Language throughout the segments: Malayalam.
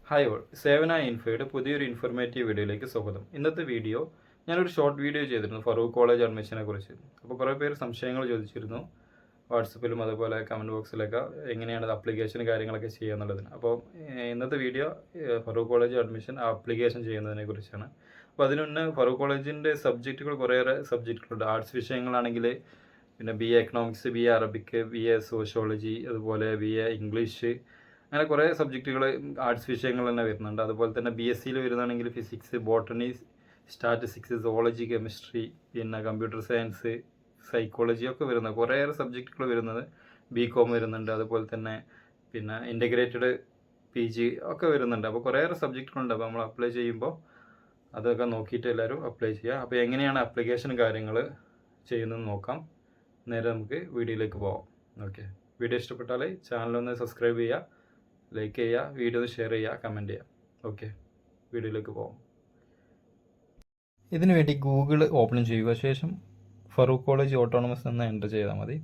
ഹായ് ഓൾ, സേവന ഇൻഫോയുടെ പുതിയൊരു ഇൻഫോർമേറ്റീവ് വീഡിയോയിലേക്ക് സ്വാഗതം. ഇന്നത്തെ വീഡിയോ ഞാനൊരു ഷോർട്ട് വീഡിയോ ചെയ്തിരുന്നു ഫറൂഖ് കോളേജ് അഡ്മിഷനെ കുറിച്ച്. അപ്പോൾ കുറേ പേര് സംശയങ്ങൾ ചോദിച്ചിരുന്നു വാട്സപ്പിലും അതുപോലെ കമൻറ്റ് ബോക്സിലൊക്കെ എങ്ങനെയാണ് അപ്ലിക്കേഷൻ കാര്യങ്ങളൊക്കെ ചെയ്യുക എന്നുള്ളതിന്. അപ്പോൾ ഇന്നത്തെ video Farook college admission application ചെയ്യുന്നതിനെ കുറിച്ചാണ്. അപ്പോൾ അതിന് മുന്നേ ഫറൂഖ് കോളേജിൻ്റെ സബ്ജക്റ്റുകൾ കുറേയേറെ സബ്ജക്റ്റുകളുണ്ട്. ആർട്സ് വിഷയങ്ങളാണെങ്കിൽ പിന്നെ BA economics, BA Arabic, BA sociology, അതുപോലെ BA ഇംഗ്ലീഷ്, അങ്ങനെ കുറേ സബ്ജക്റ്റുകൾ ആർട്സ് വിഷയങ്ങൾ തന്നെ വരുന്നുണ്ട്. അതുപോലെ തന്നെ BScയിൽ വരുന്നതാണെങ്കിൽ physics, botany, statistics, zoology, chemistry, പിന്നെ കമ്പ്യൂട്ടർ സയൻസ്, സൈക്കോളജി ഒക്കെ വരുന്നത് കുറേയേറെ സബ്ജക്റ്റുകൾ വരുന്നത്. BCom വരുന്നുണ്ട്. അതുപോലെ തന്നെ പിന്നെ ഇൻ്റഗ്രേറ്റഡ് PG ഒക്കെ വരുന്നുണ്ട്. അപ്പോൾ കുറേയേറെ സബ്ജക്റ്റുകളുണ്ട്. അപ്പോൾ നമ്മൾ അപ്ലൈ ചെയ്യുമ്പോൾ അതൊക്കെ നോക്കിയിട്ട് എല്ലാവരും അപ്ലൈ ചെയ്യുക. അപ്പോൾ എങ്ങനെയാണ് അപ്ലിക്കേഷൻ കാര്യങ്ങൾ ചെയ്യുന്നതെന്ന് നോക്കാം. നേരെ നമുക്ക് വീഡിയോയിലേക്ക് പോകാം. ഓക്കെ, വീഡിയോ ഇഷ്ടപ്പെട്ടാൽ ചാനലൊന്ന് സബ്സ്ക്രൈബ് ചെയ്യുക, ലൈക്ക് ചെയ്യുക, വീഡിയോ ഷെയർ ചെയ്യുക, കമൻറ്റ് ചെയ്യുക. ഓക്കെ, വീഡിയോയിലേക്ക് പോകാം. ഇതിനു വേണ്ടി ഗൂഗിൾ ഓപ്പൺ ചെയ്യുക. ശേഷം ഫറൂഖ് കോളേജ് ഓട്ടോണമസ് എന്ന് എൻ്റർ ചെയ്താൽ മതി.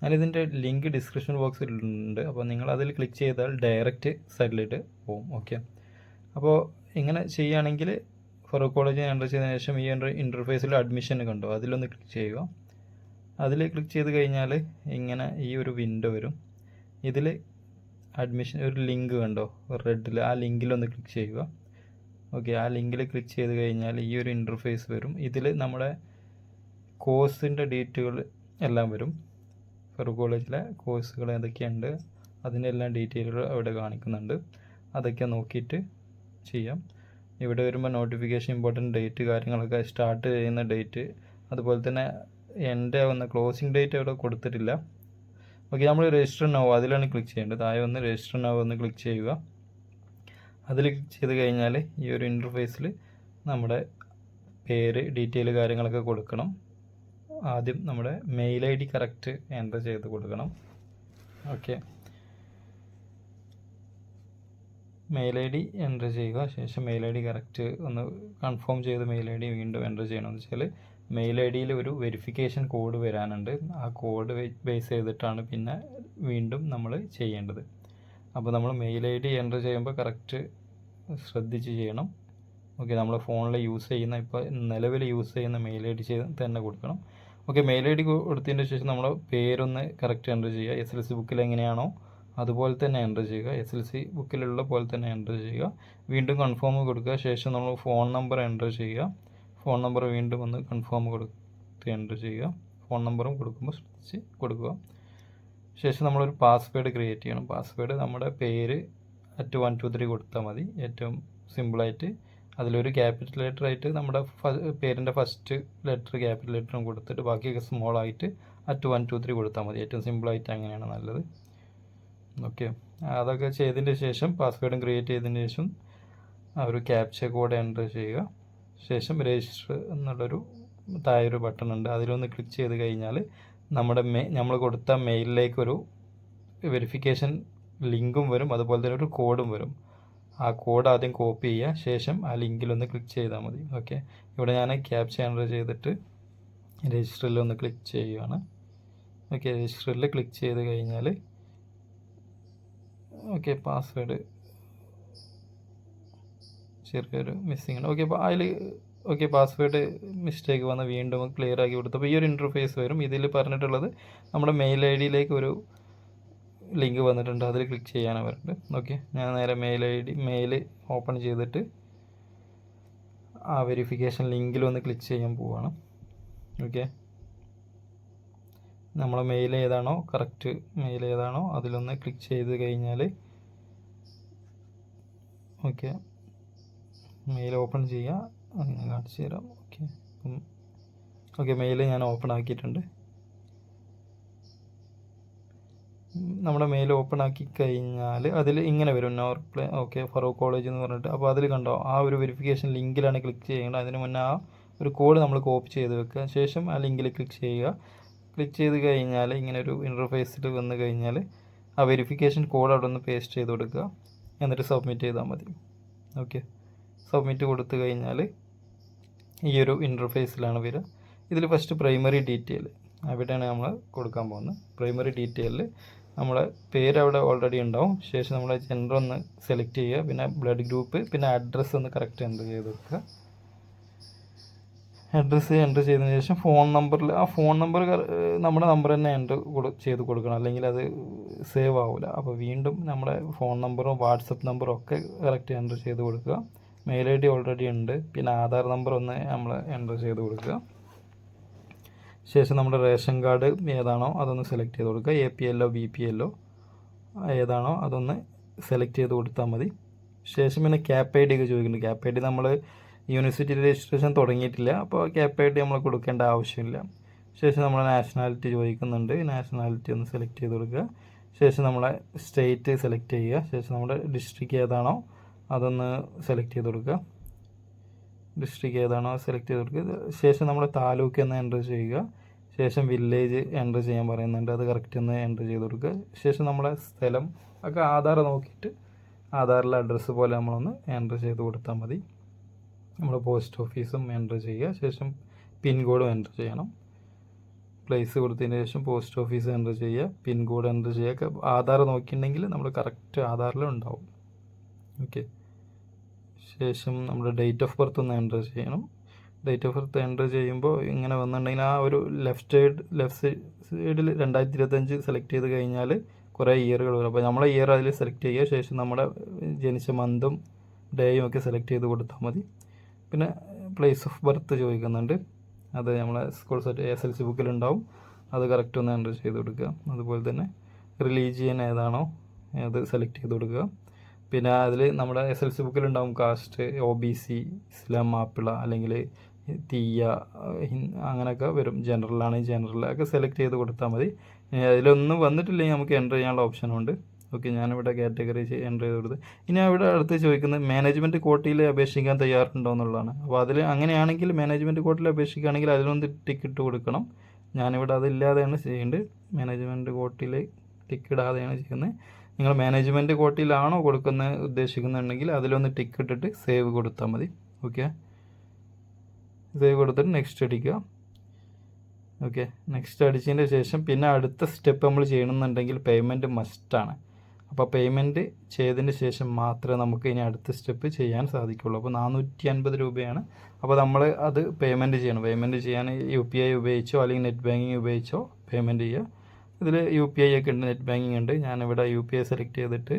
ഞാനിതിൻ്റെ ലിങ്ക് ഡിസ്ക്രിപ്ഷൻ ബോക്സിലുണ്ട്. അപ്പോൾ നിങ്ങൾ അതിൽ ക്ലിക്ക് ചെയ്താൽ ഡയറക്റ്റ് സൈറ്റിലേക്ക് പോകും. ഓക്കെ, അപ്പോൾ ഇങ്ങനെ ചെയ്യുകയാണെങ്കിൽ ഫറൂഖ് കോളേജ് എൻ്റർ ചെയ്തതിന് ശേഷം ഈ ഇൻ്റർഫേസിൽ അഡ്മിഷൻ കണ്ടോ, അതിലൊന്ന് ക്ലിക്ക് ചെയ്യുക. അതിൽ ക്ലിക്ക് ചെയ്ത് കഴിഞ്ഞാൽ ഇങ്ങനെ ഈ ഒരു വിൻഡോ വരും. ഇതിൽ അഡ്മിഷൻ ഒരു ലിങ്ക് കണ്ടോ റെഡിൽ, ആ ലിങ്കിലൊന്ന് ക്ലിക്ക് ചെയ്യുക. ഓക്കെ, ആ ലിങ്കിൽ ക്ലിക്ക് ചെയ്ത് കഴിഞ്ഞാൽ ഈ ഒരു ഇൻ്റർഫേസ് വരും. ഇതിൽ നമ്മുടെ കോഴ്സിൻ്റെ ഡീറ്റെയിലുകൾ എല്ലാം വരും. ഫറൂഖ് കോളേജിലെ കോഴ്സുകൾ ഏതൊക്കെയുണ്ട് അതിൻ്റെ എല്ലാം ഡീറ്റെയിലുകൾ അവിടെ കാണിക്കുന്നുണ്ട്. അതൊക്കെ നോക്കിയിട്ട് ചെയ്യാം. ഇവിടെ വരുമ്പോൾ നോട്ടിഫിക്കേഷൻ, ഇമ്പോർട്ടൻറ്റ് ഡേറ്റ്, കാര്യങ്ങളൊക്കെ സ്റ്റാർട്ട് ചെയ്യുന്ന ഡേറ്റ്, അതുപോലെ തന്നെ എൻ്റെ വന്ന ക്ലോസിങ് ഡേറ്റ് അവിടെ കൊടുത്തിട്ടില്ല. ഓക്കെ, നമ്മൾ രജിസ്റ്റർ നൗ അതിലാണ് ക്ലിക്ക് ചെയ്യേണ്ടത്. താഴെ ഒന്ന് രജിസ്റ്റർ നൗ ഒന്ന് ക്ലിക്ക് ചെയ്യുക. അതിൽ ക്ലിക്ക് ചെയ്ത് കഴിഞ്ഞാൽ ഈ ഒരു ഇൻ്റർഫേസിൽ നമ്മുടെ പേര്, ഡീറ്റെയിൽ, കാര്യങ്ങളൊക്കെ കൊടുക്കണം. ആദ്യം നമ്മുടെ മെയിൽ ID കറക്റ്റ് എൻ്റർ ചെയ്ത് കൊടുക്കണം. ഓക്കെ, മെയിൽ ID എൻ്റർ ചെയ്യുക. ശേഷം മെയിൽ ID കറക്റ്റ് ഒന്ന് കൺഫേം ചെയ്ത് മെയിൽ ID വീണ്ടും എൻ്റർ ചെയ്യണമെന്ന് വെച്ചാൽ മെയിൽ IDയിൽ ഒരു വെരിഫിക്കേഷൻ കോഡ് വരാനുണ്ട്. ആ കോഡ് ബേസ് ചെയ്തിട്ടാണ് പിന്നെ വീണ്ടും നമ്മൾ ചെയ്യേണ്ടത്. അപ്പോൾ നമ്മൾ മെയിൽ ID എൻ്റർ ചെയ്യുമ്പോൾ കറക്റ്റ് ശ്രദ്ധിച്ച് ചെയ്യണം. ഓക്കെ, നമ്മൾ ഫോണിൽ യൂസ് ചെയ്യുന്ന ഇപ്പോൾ നിലവിൽ യൂസ് ചെയ്യുന്ന മെയിൽ ID തന്നെ കൊടുക്കണം. ഓക്കെ, മെയിൽ ID കൊടുത്തതിന് ശേഷം നമ്മൾ പേരൊന്ന് കറക്റ്റ് എൻ്റർ ചെയ്യുക. SLC ബുക്കിൽ എങ്ങനെയാണോ അതുപോലെ തന്നെ എൻ്റർ ചെയ്യുക. SLC ബുക്കിലുള്ള പോലെ തന്നെ എൻ്റർ ചെയ്യുക. വീണ്ടും കൺഫേം കൊടുക്കുക. ശേഷം നമ്മൾ ഫോൺ നമ്പർ എൻ്റർ ചെയ്യുക. ഫോൺ നമ്പർ വീണ്ടും ഒന്ന് കൺഫേം കൊടുത്ത് എൻ്റർ ചെയ്യുക. ഫോൺ നമ്പറും കൊടുക്കുമ്പോൾ ശ്രദ്ധിച്ച് കൊടുക്കുക. ശേഷം നമ്മളൊരു പാസ്വേഡ് ക്രിയേറ്റ് ചെയ്യണം. പാസ്വേഡ് നമ്മുടെ പേര് @123 കൊടുത്താൽ മതി. ഏറ്റവും സിമ്പിളായിട്ട് അതിലൊരു ക്യാപിറ്റൽ ലെറ്റർ ആയിട്ട് നമ്മുടെ പേരിൻ്റെ ഫസ്റ്റ് ലെറ്റർ ക്യാപിറ്റൽ ലെറ്ററും കൊടുത്തിട്ട് ബാക്കിയൊക്കെ സ്മോൾ ആയിട്ട് @123 കൊടുത്താൽ മതി. ഏറ്റവും സിമ്പിളായിട്ട് അങ്ങനെയാണ് നല്ലത്. ഓക്കെ, അതൊക്കെ ചെയ്തതിന് ശേഷം പാസ്വേഡും ക്രിയേറ്റ് ചെയ്തതിന് ശേഷം ഒരു ക്യാപ്ച കോഡ് എൻ്റർ ചെയ്യുക. ശേഷം രജിസ്റ്റർ എന്നുള്ളൊരു താഴെ ഒരു ബട്ടൺ ഉണ്ട്, അതിലൊന്ന് ക്ലിക്ക് ചെയ്ത് കഴിഞ്ഞാൽ നമ്മുടെ നമ്മൾ കൊടുത്ത മെയിലിലേക്കൊരു വെരിഫിക്കേഷൻ ലിങ്കും വരും, അതുപോലെ തന്നെ ഒരു കോഡും വരും. ആ കോഡ് ആദ്യം കോപ്പി ചെയ്യുക. ശേഷം ആ ലിങ്കിലൊന്ന് ക്ലിക്ക് ചെയ്താൽ മതി. ഓക്കെ, ഇവിടെ ഞാൻ ക്യാപ്ച എൻ്റർ ചെയ്തിട്ട് രജിസ്റ്ററിലൊന്ന് ക്ലിക്ക് ചെയ്യുകയാണ്. ഓക്കെ, രജിസ്റ്ററിൽ ക്ലിക്ക് ചെയ്ത് കഴിഞ്ഞാൽ ഓക്കെ, പാസ്വേഡ് ചെറിയൊരു മിസ്സിങ് ഉണ്ട്. ഓക്കെ, അപ്പോൾ അതിൽ ഓക്കെ പാസ്വേഡ് മിസ്റ്റേക്ക് വന്ന് വീണ്ടും ക്ലിയർ ആക്കി കൊടുത്തപ്പോൾ ഈ ഒരു ഇൻ്റർഫേസ് വരും. ഇതിൽ പറഞ്ഞിട്ടുള്ളത് നമ്മുടെ മെയിൽ IDയിലേക്ക് ഒരു ലിങ്ക് വന്നിട്ടുണ്ട്, അതിൽ ക്ലിക്ക് ചെയ്യാനാണ് വരുന്നത്. ഓക്കെ, ഞാൻ നേരെ മെയിൽ ഓപ്പൺ ചെയ്തിട്ട് ആ വെരിഫിക്കേഷൻ ലിങ്കിലൊന്ന് ക്ലിക്ക് ചെയ്യാൻ പോവുകയാണ്. ഓക്കെ, നമ്മളെ മെയിൽ ഏതാണോ കറക്റ്റ് മെയിൽ ഏതാണോ അതിലൊന്ന് ക്ലിക്ക് ചെയ്ത് കഴിഞ്ഞാൽ ഓക്കെ മെയിൽ ഓപ്പൺ ചെയ്യുക. അങ്ങനെ കാണിച്ചു തരാം. ഓക്കെ, മെയിൽ ഞാൻ ഓപ്പൺ ആക്കിയിട്ടുണ്ട്. നമ്മുടെ മെയിൽ ഓപ്പൺ ആക്കി കഴിഞ്ഞാൽ അതിൽ ഇങ്ങനെ വരും നോർപ്ലേ ഓക്കെ ഫറൂഖ് കോളേജ് എന്ന് പറഞ്ഞിട്ട്. അപ്പോൾ അതിൽ കണ്ടോ ആ ഒരു വെരിഫിക്കേഷൻ ലിങ്കിലാണ് ക്ലിക്ക് ചെയ്യേണ്ടത്. അതിന് മുന്നേ ആ ഒരു കോഡ് നമ്മൾ കോപ്പി ചെയ്ത് വെക്കുക. ശേഷം ആ ലിങ്കിൽ ക്ലിക്ക് ചെയ്യുക. ക്ലിക്ക് ചെയ്ത് കഴിഞ്ഞാൽ ഇങ്ങനെ ഒരു ഇൻ്റർഫേസിൽ വന്നു കഴിഞ്ഞാൽ ആ വെരിഫിക്കേഷൻ കോഡ് അവിടെ ഒന്ന് പേസ്റ്റ് ചെയ്ത് കൊടുക്കുക. എന്നിട്ട് സബ്മിറ്റ് ചെയ്താൽ മതി. ഓക്കെ, സബ്മിറ്റ് കൊടുത്തു കഴിഞ്ഞാൽ ഈ ഒരു ഇൻ്റർഫേസിലാണ് വരിക. ഇതിൽ ഫസ്റ്റ് പ്രൈമറി ഡീറ്റെയിൽ അവിടെയാണ് നമ്മൾ കൊടുക്കാൻ പോകുന്നത്. പ്രൈമറി ഡീറ്റെയിലിൽ നമ്മളെ പേര് അവിടെ ഓൾറെഡി ഉണ്ടാവും. ശേഷം നമ്മൾ ജെൻഡർ ഒന്ന് സെലക്ട് ചെയ്യുക, പിന്നെ ബ്ലഡ് ഗ്രൂപ്പ്, പിന്നെ അഡ്രസ്സ് ഒന്ന് കറക്റ്റ് എൻ്റർ ചെയ്ത് വെക്കുക. അഡ്രസ്സ് എൻ്റർ ചെയ്തതിന് ശേഷം ഫോൺ നമ്പറിൽ ആ ഫോൺ നമ്പർ നമ്മുടെ നമ്പർ തന്നെ എൻ്റർ ചെയ്ത് കൊടുക്കണം, അല്ലെങ്കിൽ അത് സേവ് ആവില്ല. അപ്പോൾ വീണ്ടും നമ്മുടെ ഫോൺ നമ്പറും വാട്സപ്പ് നമ്പറും ഒക്കെ കറക്റ്റ് എൻ്റർ ചെയ്ത് കൊടുക്കുക. മെയിൽ ഐ ഡി ഓൾറെഡി ഉണ്ട്. പിന്നെ ആധാർ നമ്പർ ഒന്ന് നമ്മൾ എൻ്റർ ചെയ്ത് കൊടുക്കുക. ശേഷം നമ്മുടെ റേഷൻ കാർഡ് ഏതാണോ അതൊന്ന് സെലക്ട് ചെയ്ത് കൊടുക്കുക. APL BPL ഏതാണോ അതൊന്ന് സെലക്ട് ചെയ്ത് കൊടുത്താൽ മതി. ശേഷം പിന്നെ CAP ID ഒക്കെ ചോദിക്കുന്നുണ്ട്. CAP ID നമ്മൾ യൂണിവേഴ്സിറ്റി രജിസ്ട്രേഷൻ തുടങ്ങിയിട്ടില്ല, അപ്പോൾ CAP ID നമ്മൾ കൊടുക്കേണ്ട ആവശ്യമില്ല. ശേഷം നമ്മളെ നാഷണാലിറ്റി ചോദിക്കുന്നുണ്ട്. നാഷണാലിറ്റി ഒന്ന് സെലക്ട് ചെയ്ത് കൊടുക്കുക. ശേഷം നമ്മളെ സ്റ്റേറ്റ് സെലക്ട് ചെയ്യുക. ശേഷം നമ്മുടെ ഡിസ്ട്രിക്റ്റ് ഏതാണോ അതൊന്ന് സെലക്ട് ചെയ്ത് കൊടുക്കുക. ഡിസ്ട്രിക്റ്റ് ഏതാണോ സെലക്ട് ചെയ്ത് കൊടുക്കുക. ശേഷം നമ്മൾ താലൂക്ക് എന്ന് എൻ്റർ ചെയ്യുക. ശേഷം വില്ലേജ് എൻ്റർ ചെയ്യാൻ പറയുന്നുണ്ട്, അത് കറക്റ്റ് ഒന്ന് എൻ്റർ ചെയ്ത് കൊടുക്കുക. ശേഷം നമ്മളെ സ്ഥലം ഒക്കെ ആധാർ നോക്കിയിട്ട് ആധാറിലെ അഡ്രസ്സ് പോലെ നമ്മളൊന്ന് എൻ്റർ ചെയ്ത് കൊടുത്താൽ മതി. നമ്മൾ പോസ്റ്റ് ഓഫീസും എൻ്റർ ചെയ്യുക. ശേഷം പിൻകോഡും എൻ്റർ ചെയ്യണം. പ്ലേസ് കൊടുത്തതിന് ശേഷം പോസ്റ്റ് ഓഫീസ് എൻ്റർ ചെയ്യുക, പിൻകോഡ് എൻ്റർ ചെയ്യുക. ആധാർ നോക്കിയിട്ടുണ്ടെങ്കിൽ നമ്മൾ കറക്റ്റ് ആധാറിൽ ഉണ്ടാവും. ഓക്കെ. ശേഷം നമ്മുടെ ഡേറ്റ് ഓഫ് ബർത്ത് ഒന്ന് എൻ്റർ ചെയ്യണം. ഡേറ്റ് ഓഫ് ബർത്ത് എൻ്റർ ചെയ്യുമ്പോൾ ഇങ്ങനെ വന്നിട്ടുണ്ടെങ്കിൽ ആ ഒരു ലെഫ്റ്റ് സൈഡിൽ 2025 സെലക്ട് ചെയ്ത് കഴിഞ്ഞാൽ കുറേ ഇയറുകൾ വരും. അപ്പോൾ നമ്മളെ ഇയർ അതിൽ സെലക്ട് ചെയ്യുക. ശേഷം നമ്മുടെ ജനിച്ച മന്തും ഡേയും ഒക്കെ സെലക്ട് ചെയ്ത് കൊടുത്താൽ മതി. പിന്നെ പ്ലേസ് ഓഫ് ബർത്ത് ചോദിക്കുന്നുണ്ട്, അത് നമ്മളെ സ്കൂൾ SLC ബുക്കിലുണ്ടാവും, അത് കറക്റ്റ് ഒന്ന് എൻ്റർ ചെയ്ത് കൊടുക്കുക. അതുപോലെ തന്നെ റിലീജിയൻ ഏതാണോ അത് സെലക്ട് ചെയ്ത് കൊടുക്കുക. പിന്നെ അതിൽ നമ്മുടെ SLC ബുക്കിലുണ്ടാവും കാസ്റ്റ്, OBC, ഇസ്ലാം, മാപ്പിള, അല്ലെങ്കിൽ തീയ, അങ്ങനെയൊക്കെ വരും. ജനറലാണെങ്കിൽ ജനറലൊക്കെ സെലക്ട് ചെയ്ത് കൊടുത്താൽ മതി. അതിലൊന്നും വന്നിട്ടില്ലെങ്കിൽ നമുക്ക് എൻ്റർ ചെയ്യാനുള്ള ഓപ്ഷനുണ്ട്. ഓക്കെ, ഞാനിവിടെ കാറ്റഗറി എൻ്റർ ചെയ്ത് കൊടുത്ത്. ഇനി അവിടെ അടുത്ത് ചോദിക്കുന്നത് മാനേജ്മെൻറ്റ് കോട്ടയിൽ അപേക്ഷിക്കാൻ തയ്യാറുണ്ടോ എന്നുള്ളതാണ്. അപ്പോൾ അതിൽ അങ്ങനെയാണെങ്കിൽ മാനേജ്മെൻറ്റ് കോട്ടയിൽ അപേക്ഷിക്കുകയാണെങ്കിൽ അതിലൊന്ന് ടിക്കറ്റ് കൊടുക്കണം. ഞാനിവിടെ അതില്ലാതെയാണ് ചെയ്യുന്നത്. മാനേജ്മെൻറ്റ് കോട്ടയിൽ ടിക്ക് ഇടാതെയാണ് ചെയ്യുന്നത്. നിങ്ങൾ മാനേജ്മെൻറ്റ് കോട്ടയിലാണോ കൊടുക്കുന്നത് ഉദ്ദേശിക്കുന്നുണ്ടെങ്കിൽ അതിലൊന്ന് ടിക്ക് ഇട്ടിട്ട് സേവ് കൊടുത്താൽ മതി. ഓക്കെ, സേവ് കൊടുത്തിട്ട് നെക്സ്റ്റ് അടിക്കുക. ഓക്കെ, നെക്സ്റ്റ് അടിച്ചതിൻ്റെ ശേഷം പിന്നെ അടുത്ത സ്റ്റെപ്പ് നമ്മൾ ചെയ്യണമെന്നുണ്ടെങ്കിൽ പേയ്മെൻറ്റ് മസ്റ്റാണ്. അപ്പോൾ പേയ്മെൻറ്റ് ചെയ്തതിന് ശേഷം മാത്രമേ നമുക്ക് ഇനി അടുത്ത സ്റ്റെപ്പ് ചെയ്യാൻ സാധിക്കുള്ളൂ. അപ്പോൾ 450 രൂപയാണ്. അപ്പോൾ നമ്മൾ അത് പേയ്മെൻറ്റ് ചെയ്യണം. പേയ്മെൻറ്റ് ചെയ്യാൻ UPI ഉപയോഗിച്ചോ അല്ലെങ്കിൽ നെറ്റ് ബാങ്കിങ് ഉപയോഗിച്ചോ പേയ്മെൻറ്റ് ചെയ്യുക. ഇതിൽ UPI ഒക്കെ ഉണ്ട്, നെറ്റ് ബാങ്കിങ് ഉണ്ട്. ഞാനിവിടെ UPI സെലക്ട് ചെയ്തിട്ട്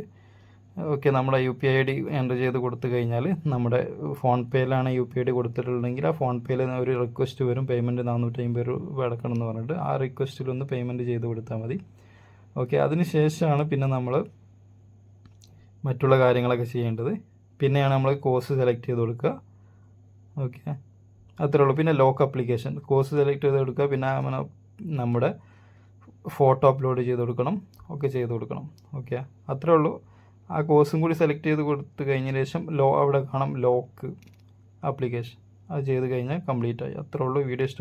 ഓക്കെ, നമ്മുടെ UPI ID എൻ്റർ ചെയ്ത് കൊടുത്തു കഴിഞ്ഞാൽ നമ്മുടെ ഫോൺ പേയിലാണ് UPI ID കൊടുത്തിട്ടുള്ളതെങ്കിൽ ആ ഫോൺ പേയിൽ ഒരു റിക്വസ്റ്റ് വരും, പേയ്മെൻറ്റ് 450 രൂപ അടക്കണം എന്ന് പറഞ്ഞിട്ട്. ആ റിക്വസ്റ്റിലൊന്ന് പേയ്മെൻറ്റ് ചെയ്ത് കൊടുത്താൽ മതി. ഓക്കെ, അതിന് ശേഷമാണ് പിന്നെ നമ്മൾ മറ്റുള്ള കാര്യങ്ങളൊക്കെ ചെയ്യേണ്ടത്. പിന്നെയാണ് നമ്മൾ കോഴ്സ് സെലക്ട് ചെയ്ത് കൊടുക്കുക. ഓക്കെ, അത്രേ ഉള്ളൂ. പിന്നെ ലോക്ക് ആപ്ലിക്കേഷൻ കോഴ്സ് സെലക്ട് ചെയ്ത് കൊടുക്കുക. പിന്നെ നമ്മുടെ ഫോട്ടോ അപ്ലോഡ് ചെയ്ത് കൊടുക്കണം, ഒക്കെ ചെയ്ത് കൊടുക്കണം. ഓക്കെ, അത്രേ ഉള്ളൂ. ആ കോഴ്സും കൂടി സെലക്ട് ചെയ്ത് കൊടുത്തു കഴിഞ്ഞതിന് ശേഷം അവിടെ കാണാം ലോക്ക് ആപ്ലിക്കേഷൻ, അത് ചെയ്ത് കഴിഞ്ഞാൽ കംപ്ലീറ്റ് ആയി. അത്രേ ഉള്ളൂ. വീഡിയോ ഇഷ്ടം